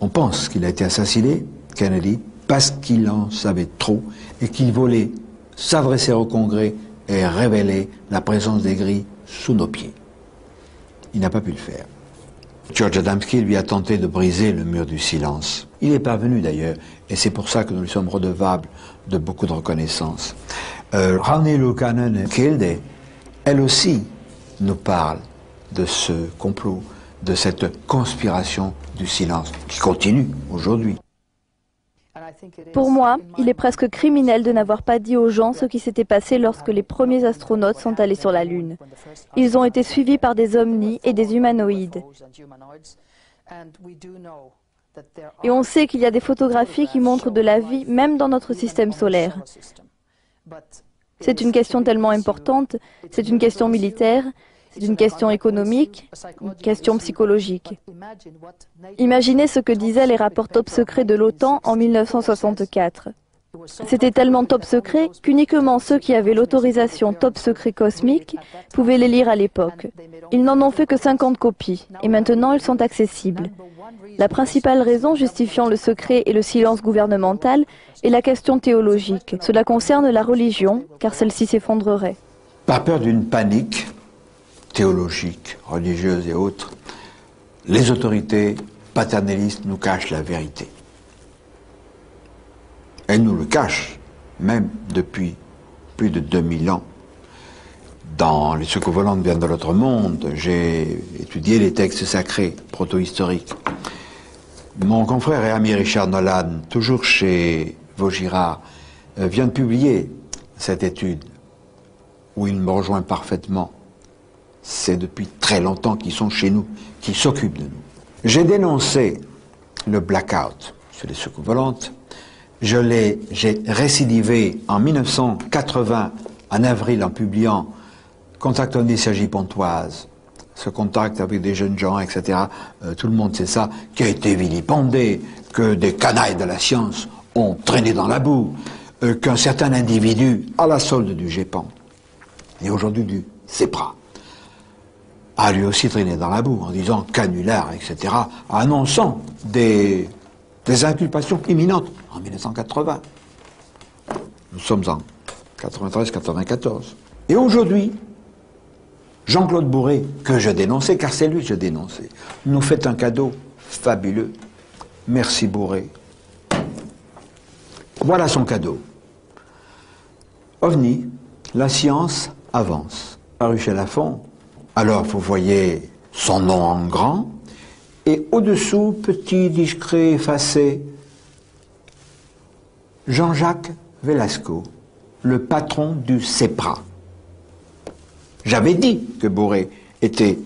On pense qu'il a été assassiné, Kennedy, parce qu'il en savait trop et qu'il voulait s'adresser au Congrès et révéler la présence des gris sous nos pieds. Il n'a pas pu le faire. George Adamski lui a tenté de briser le mur du silence. Il est parvenu d'ailleurs, et c'est pour ça que nous lui sommes redevables de beaucoup de reconnaissance. Rani Lukanen Kilde, elle aussi, nous parle de ce complot, de cette conspiration du silence qui continue aujourd'hui. Pour moi, il est presque criminel de n'avoir pas dit aux gens ce qui s'était passé lorsque les premiers astronautes sont allés sur la Lune. Ils ont été suivis par des ovnis et des humanoïdes. Et on sait qu'il y a des photographies qui montrent de la vie même dans notre système solaire. C'est une question tellement importante, c'est une question militaire, c'est une question économique, une question psychologique. Imaginez ce que disaient les rapports top secrets de l'OTAN en 1964. C'était tellement top secret qu'uniquement ceux qui avaient l'autorisation top secret cosmique pouvaient les lire à l'époque. Ils n'en ont fait que 50 copies, et maintenant ils sont accessibles. La principale raison justifiant le secret et le silence gouvernemental est la question théologique. Cela concerne la religion, car celle-ci s'effondrerait. Par peur d'une panique théologique, religieuse et autres, les autorités paternalistes nous cachent la vérité. Elles nous le cachent, même depuis plus de 2000 ans. Dans Les secours volants viennent de l'autre monde, j'ai étudié les textes sacrés, proto-historiques. Mon confrère et ami Richard Nolan, toujours chez Vaugirard, vient de publier cette étude, où il me rejoint parfaitement. C'est depuis très longtemps qu'ils sont chez nous, qu'ils s'occupent de nous. J'ai dénoncé le blackout sur les secours volantes. J'ai récidivé en 1980, en avril, en publiant Contact ovni Cergy-Pontoise. Ce contact avec des jeunes gens, etc. Tout le monde sait ça, qui a été vilipendé, que des canailles de la science ont traîné dans la boue, qu'un certain individu, à la solde du GEPAN, et aujourd'hui du CEPRA, a lui aussi traîné dans la boue en disant canular, etc., annonçant des inculpations imminentes en 1980. Nous sommes en 93-94. Et aujourd'hui, Jean-Claude Bourré, que je dénonçais, car c'est lui que je dénonçais, nous fait un cadeau fabuleux. Merci Bourré. Voilà son cadeau. OVNI, la science avance. Paru chez Lafon. Alors vous voyez son nom en grand, et au-dessous, petit, discret, effacé, Jean-Jacques Velasco, le patron du CEPRA. J'avais dit que Bourré était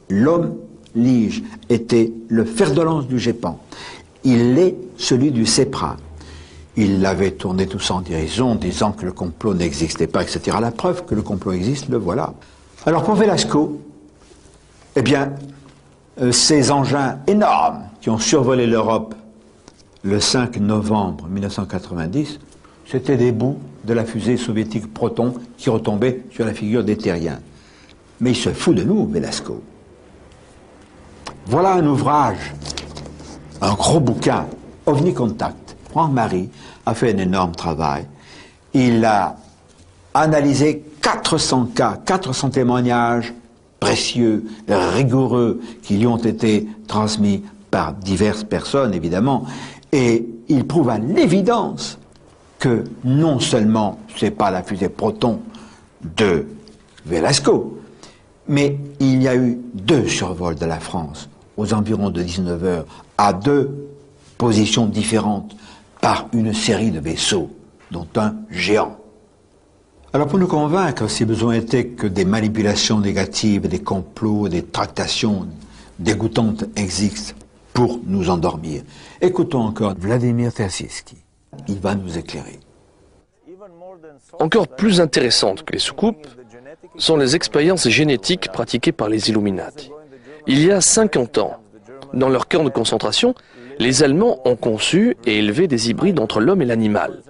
l'homme lige, était le fer de lance du GEPAN. Il est celui du CEPRA. Il l'avait tourné tout ça en dérision, disant que le complot n'existait pas, etc. La preuve que le complot existe, le voilà. Alors pour Velasco, eh bien, ces engins énormes qui ont survolé l'Europe le 5 novembre 1990, c'était des bouts de la fusée soviétique Proton qui retombaient sur la figure des terriens. Mais il se fout de nous, Velasco. Voilà un ouvrage, un gros bouquin, OVNI Contact. Franck Marie a fait un énorme travail. Il a analysé 400 cas, 400 témoignages précieux, rigoureux, qui lui ont été transmis par diverses personnes, évidemment, et il prouve à l'évidence que non seulement c'est pas la fusée Proton de Velasco, mais il y a eu 2 survols de la France aux environs de 19h à 2 positions différentes par une série de vaisseaux, dont un géant. Alors pour nous convaincre, si besoin était, que des manipulations négatives, des complots, des tractations dégoûtantes existent pour nous endormir, écoutons encore Vladimir Terziski. Il va nous éclairer. Encore plus intéressantes que les soucoupes sont les expériences génétiques pratiquées par les Illuminati. Il y a 50 ans, dans leur camp de concentration, les Allemands ont conçu et élevé des hybrides entre l'homme et l'animal.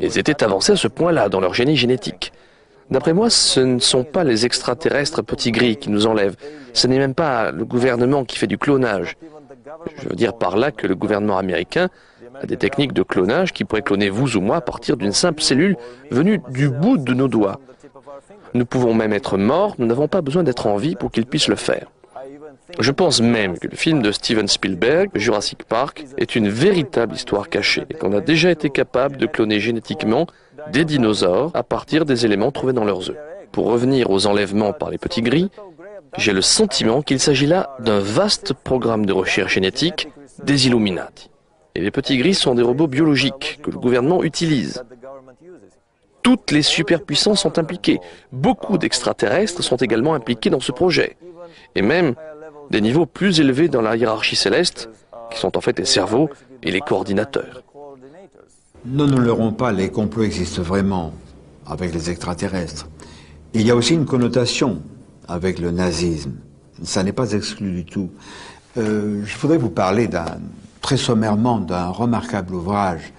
Ils étaient avancés à ce point-là dans leur génie génétique. D'après moi, ce ne sont pas les extraterrestres petits gris qui nous enlèvent. Ce n'est même pas le gouvernement qui fait du clonage. Je veux dire par là que le gouvernement américain a des techniques de clonage qui pourraient cloner vous ou moi à partir d'une simple cellule venue du bout de nos doigts. Nous pouvons même être morts, nous n'avons pas besoin d'être en vie pour qu'ils puissent le faire. Je pense même que le film de Steven Spielberg, Jurassic Park, est une véritable histoire cachée et qu'on a déjà été capable de cloner génétiquement des dinosaures à partir des éléments trouvés dans leurs œufs. Pour revenir aux enlèvements par les petits gris, j'ai le sentiment qu'il s'agit là d'un vaste programme de recherche génétique des Illuminati. Et les petits gris sont des robots biologiques que le gouvernement utilise. Toutes les superpuissances sont impliquées. Beaucoup d'extraterrestres sont également impliqués dans ce projet. Et même des niveaux plus élevés dans la hiérarchie céleste, qui sont en fait les cerveaux et les coordinateurs. Ne nous leurrons pas, les complots existent vraiment avec les extraterrestres. Il y a aussi une connotation avec le nazisme. Ça n'est pas exclu du tout. Je voudrais vous parler très sommairement d'un remarquable ouvrage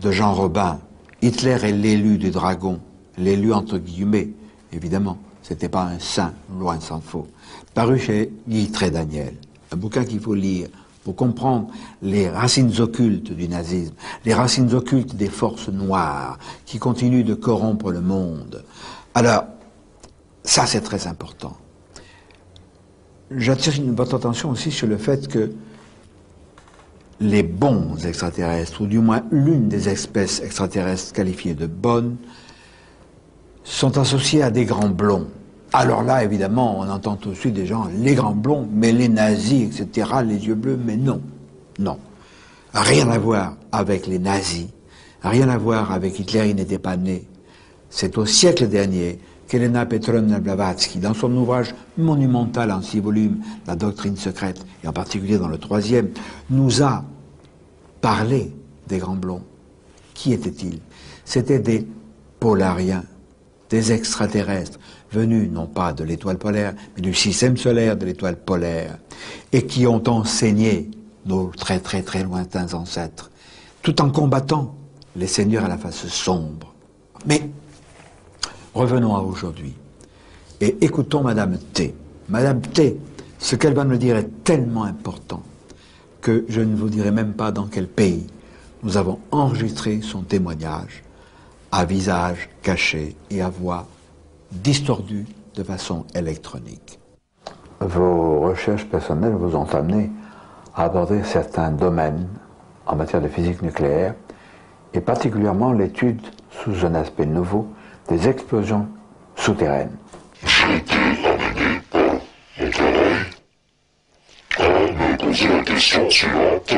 de Jean Robin, Hitler est l'élu du dragon, l'élu entre guillemets, évidemment, c'était pas un saint, loin s'en faut, paru chez Guy Trédaniel, un bouquin qu'il faut lire pour comprendre les racines occultes du nazisme, les racines occultes des forces noires qui continuent de corrompre le monde. Alors, ça c'est très important. J'attire votre attention aussi sur le fait que les bons extraterrestres, ou du moins l'une des espèces extraterrestres qualifiées de bonnes, sont associés à des grands blonds. Alors là, évidemment, on entend tout de suite des gens, les grands blonds, mais les nazis, etc., les yeux bleus, mais non. Non. Rien à voir avec les nazis, rien à voir avec Hitler, il n'était pas né. C'est au siècle dernier qu'Elena Petrovna Blavatsky, dans son ouvrage monumental en 6 volumes, La doctrine secrète, et en particulier dans le 3e, nous a parlé des grands blonds. Qui étaient-ils? C'étaient des polariens, des extraterrestres, venus non pas de l'étoile polaire, mais du système solaire de l'étoile polaire, et qui ont enseigné nos très très très lointains ancêtres, tout en combattant les seigneurs à la face sombre. Mais revenons à aujourd'hui, et écoutons Madame T. Madame T, ce qu'elle va me dire est tellement important que je ne vous dirai même pas dans quel pays. Nous avons enregistré son témoignage à visage caché et à voix distordue de façon électronique. Vos recherches personnelles vous ont amené à aborder certains domaines en matière de physique nucléaire et particulièrement l'étude sous un aspect nouveau des explosions souterraines. J'ai été amené par mon travail à me poser la question suivante.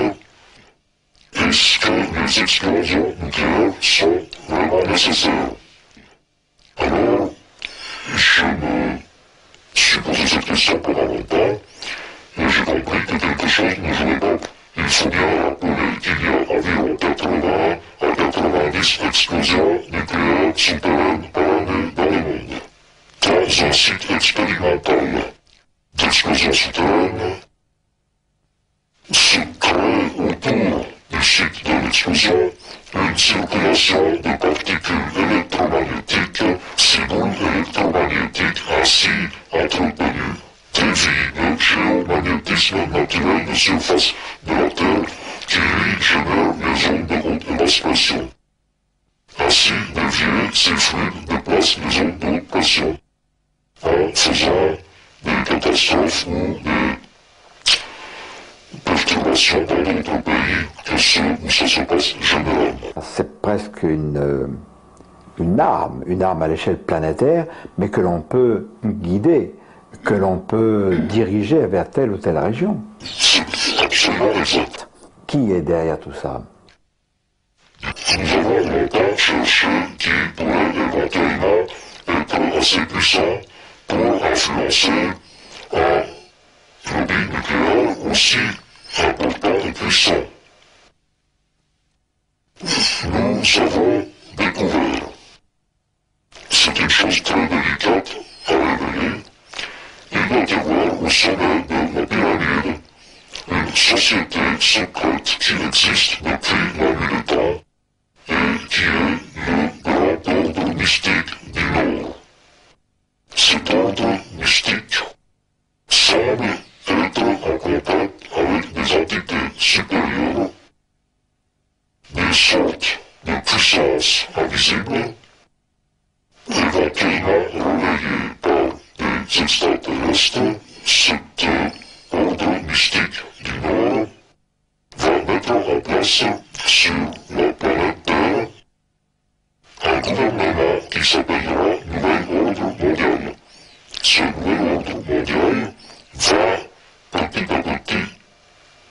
Est-ce que les explosions nucléaires sont vraiment nécessaires? Alors, je me suis posé cette question pendant longtemps et j'ai compris que quelque chose ne jouait pas. Il faut bien rappeler qu'il y a environ 80 à 90 explosions nucléaires souterraines par année dans le monde. Dans un site expérimental d'explosion souterraine se crée autour du site de l'explosion une circulation de particules électromagnétiques, ces boules électromagnétiques ainsi entretenues dévient le géomagnétisme naturel de surface de la Terre qui lui génère les ondes de haute et basse pression. Ainsi, dévier ces fluides déplace les ondes de haute pression en faisant des catastrophes ou des perturbations dans d'autres pays que ceux où ça se passe généralement. C'est presque une arme à l'échelle planétaire, mais que l'on peut guider, que l'on peut diriger vers telle ou telle région. C'est absolument exact. Qui est derrière tout ça? Nous avons longtemps cherché qui pourrait éventuellement être assez puissant pour influencer un lobby nucléaire aussi important et puissant. Nous avons découvert, c'est une chose très délicate à révéler, il doit y avoir au sommet de la pyramide une société secrète qui existe depuis la nuit des temps et qui est le grand ordre mystique du Nord. Cet ordre mystique semble être en contact avec des entités supérieures, des sortes de puissances invisibles, éventuellement relayées par des extraterrestres. Cet ordre mystique du Nord va mettre en place sur la planète Terre un gouvernement qui s'appellera Nouvel Ordre Mondial. Ce Nouvel Ordre Mondial va, petit à petit,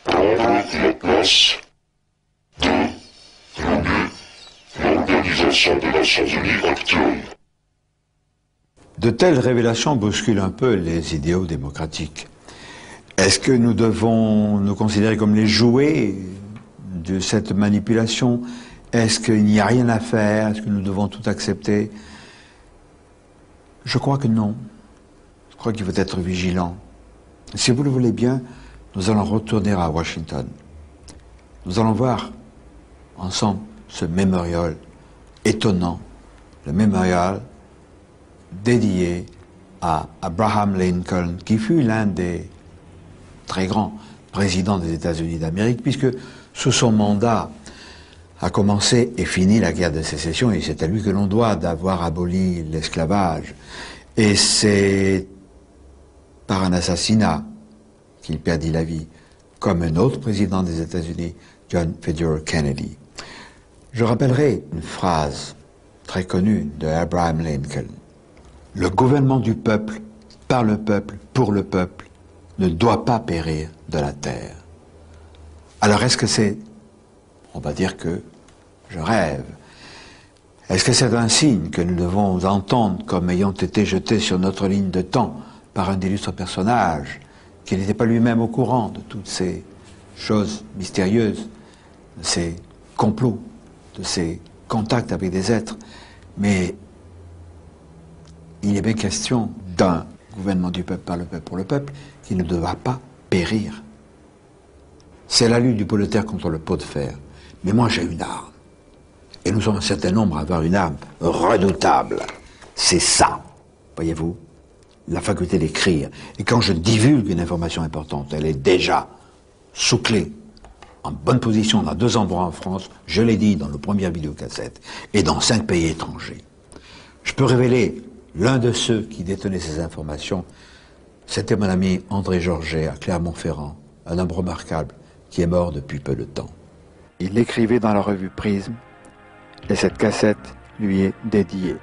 prendre la place de l'Organisation des Nations Unies actuelle. De telles révélations bousculent un peu les idéaux démocratiques. Est-ce que nous devons nous considérer comme les jouets de cette manipulation? Est-ce qu'il n'y a rien à faire? Est-ce que nous devons tout accepter? Je crois que non. Je crois qu'il faut être vigilant. Si vous le voulez bien, nous allons retourner à Washington. Nous allons voir ensemble ce mémorial étonnant, le mémorial dédié à Abraham Lincoln, qui fut l'un des très grands présidents des États-Unis d'Amérique, puisque sous son mandat a commencé et fini la guerre de sécession, et c'est à lui que l'on doit d'avoir aboli l'esclavage. Et c'est par un assassinat qu'il perdit la vie, comme un autre président des États-Unis, John Fitzgerald Kennedy. Je rappellerai une phrase très connue de Abraham Lincoln. Le gouvernement du peuple, par le peuple, pour le peuple, ne doit pas périr de la terre. Alors est-ce que c'est, on va dire que je rêve, est-ce que c'est un signe que nous devons entendre comme ayant été jeté sur notre ligne de temps par un illustre personnage qui n'était pas lui-même au courant de toutes ces choses mystérieuses, de ces complots, de ces contacts avec des êtres, mais il est bien question d'un gouvernement du peuple, par le peuple, pour le peuple, qui ne doit pas périr. C'est la lutte du pot de terre contre le pot de fer. Mais moi, j'ai une arme. Et nous sommes un certain nombre à avoir une arme redoutable. C'est ça, voyez-vous, la faculté d'écrire. Et quand je divulgue une information importante, elle est déjà sous clé, en bonne position dans 2 endroits en France, je l'ai dit dans le premier vidéocassette, et dans 5 pays étrangers. Je peux révéler l'un de ceux qui détenaient ces informations, c'était mon ami André Georget à Clermont-Ferrand, un homme remarquable qui est mort depuis peu de temps. Il l'écrivait dans la revue Prisme, et cette cassette lui est dédiée.